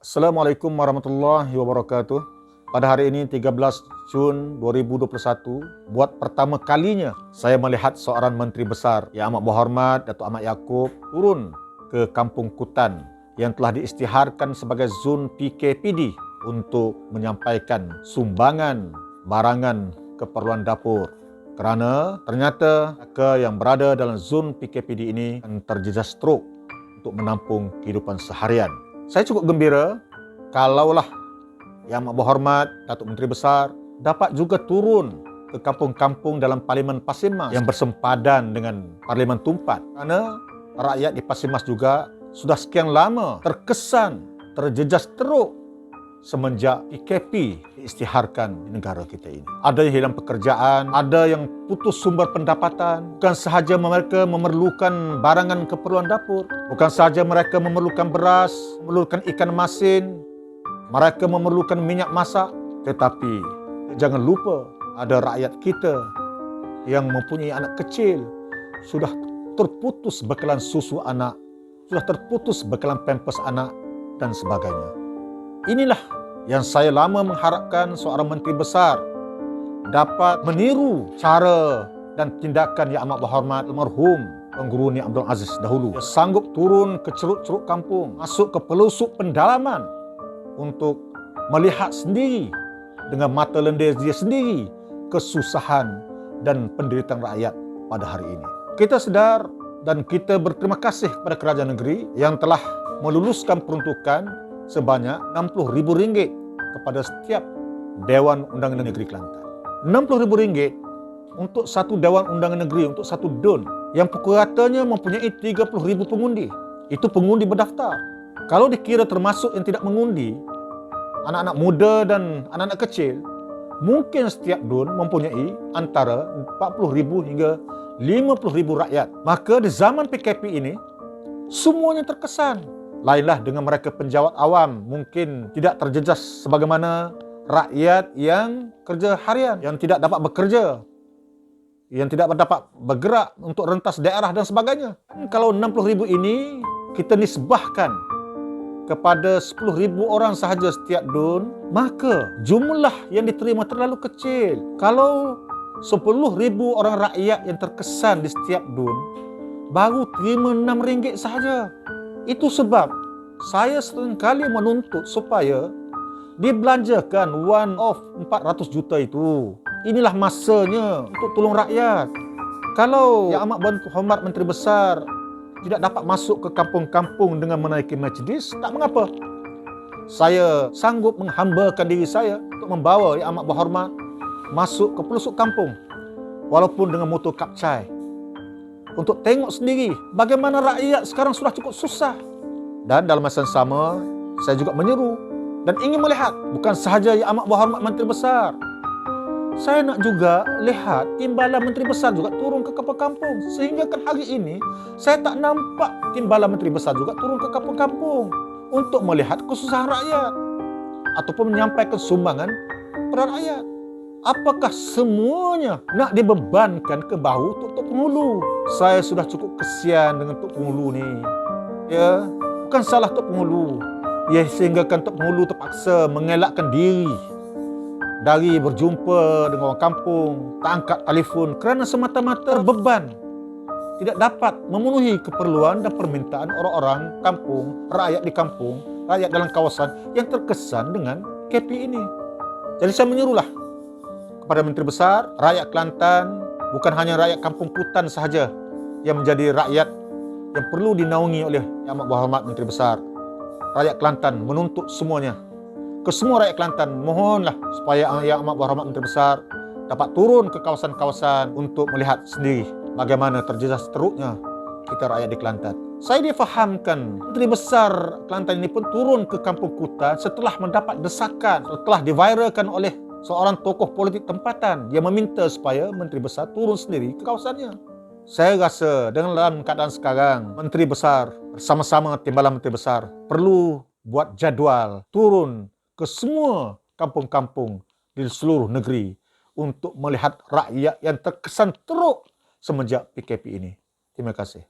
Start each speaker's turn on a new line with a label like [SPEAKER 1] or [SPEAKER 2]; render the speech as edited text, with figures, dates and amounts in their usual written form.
[SPEAKER 1] Assalamualaikum warahmatullahi wabarakatuh. Pada hari ini 13 Jun 2021, buat pertama kalinya saya melihat seorang Menteri Besar Yang Amat Berhormat Datuk Ahmad Yaakob turun ke Kampung Kutan yang telah diisytiharkan sebagai zon PKPD untuk menyampaikan sumbangan barangan keperluan dapur. Kerana ternyata mereka yang berada dalam zon PKPD ini akan terjejas strok untuk menampung kehidupan seharian. Saya cukup gembira kalaulah Yang Amat Berhormat Datuk Menteri Besar dapat juga turun ke kampung-kampung dalam Parlimen Pasir Mas yang bersempadan dengan Parlimen Tumpat. Kerana rakyat di Pasir Mas juga sudah sekian lama terkesan terjejas teruk semenjak PKP diisytiharkan di negara kita ini. Ada yang hilang pekerjaan, ada yang putus sumber pendapatan. Bukan sahaja mereka memerlukan barangan keperluan dapur, bukan sahaja mereka memerlukan beras, memerlukan ikan masin, mereka memerlukan minyak masak, tetapi jangan lupa ada rakyat kita yang mempunyai anak kecil, sudah terputus bekalan susu anak, sudah terputus bekalan pampers anak dan sebagainya. Inilah yang saya lama mengharapkan seorang Menteri Besar dapat meniru cara dan tindakan Yang Amat Berhormat almarhum Pengguru Ni Abdul Aziz dahulu. Dia sanggup turun ke ceruk-ceruk kampung, masuk ke pelosok pendalaman untuk melihat sendiri dengan mata lendir dia sendiri kesusahan dan penderitaan rakyat pada hari ini. Kita sedar dan kita berterima kasih kepada kerajaan negeri yang telah meluluskan peruntukan sebanyak RM60,000 kepada setiap Dewan Undangan Negeri Kelantan. RM60,000 untuk satu Dewan Undangan Negeri, untuk satu DUN yang pukul ratanya mempunyai 30,000 pengundi. Itu pengundi berdaftar. Kalau dikira termasuk yang tidak mengundi, anak-anak muda dan anak-anak kecil, mungkin setiap DUN mempunyai antara 40,000 hingga 50,000 rakyat. Maka di zaman PKP ini, semuanya terkesan. Lainlah dengan mereka penjawat awam, mungkin tidak terjejas sebagaimana rakyat yang kerja harian, yang tidak dapat bekerja, yang tidak dapat bergerak untuk rentas daerah dan sebagainya. Kalau 60,000 ini kita nisbahkan kepada 10,000 orang sahaja setiap DUN, maka jumlah yang diterima terlalu kecil. Kalau 10,000 orang rakyat yang terkesan di setiap DUN baru terima RM6 sahaja. Itu sebab saya seringkali menuntut supaya dibelanjakan one off 400 juta itu. Inilah masanya untuk tolong rakyat. Kalau Yang Amat Berhormat Menteri Besar tidak dapat masuk ke kampung-kampung dengan menaiki Mercedes, tak mengapa. Saya sanggup menghambakan diri saya untuk membawa Yang Amat Berhormat masuk ke pelosok kampung walaupun dengan motor kapcai, untuk tengok sendiri bagaimana rakyat sekarang sudah cukup susah. Dan dalam masa yang sama, saya juga menyeru dan ingin melihat bukan sahaja Yang Amat Berhormat Menteri Besar. Saya nak juga lihat timbalan Menteri Besar juga turun ke kampung-kampung. Sehingga kan hari ini, saya tak nampak timbalan Menteri Besar juga turun ke kampung-kampung untuk melihat kesusahan rakyat ataupun menyampaikan sumbangan kepada rakyat. Apakah semuanya nak dibebankan ke bahu Tok Penghulu? Saya sudah cukup kesian dengan Tok Penghulu ni. Ya, bukan salah Tok Penghulu. Ya, sehinggakan Tok Penghulu terpaksa mengelakkan diri dari berjumpa dengan orang kampung, tak angkat telefon kerana semata-mata beban, tidak dapat memenuhi keperluan dan permintaan orang-orang kampung, rakyat di kampung, rakyat dalam kawasan yang terkesan dengan KP ini. Jadi saya menyerulah kepada Menteri Besar, rakyat Kelantan, bukan hanya rakyat Kampung Kutan sahaja yang menjadi rakyat yang perlu dinaungi oleh Yang Amat Berhormat Menteri Besar. Rakyat Kelantan menuntut semuanya. Ke semua rakyat Kelantan, mohonlah supaya Yang Amat Berhormat Menteri Besar dapat turun ke kawasan-kawasan untuk melihat sendiri bagaimana terjejas teruknya kita rakyat di Kelantan. Saya difahamkan Menteri Besar Kelantan ini pun turun ke Kampung Kutan setelah mendapat desakan, setelah diviralkan oleh seorang tokoh politik tempatan yang meminta supaya Menteri Besar turun sendiri ke kawasannya. Saya rasa dalam keadaan sekarang, Menteri Besar bersama-sama timbalan Menteri Besar perlu buat jadual turun ke semua kampung-kampung di seluruh negeri untuk melihat rakyat yang terkesan teruk semenjak PKP ini. Terima kasih.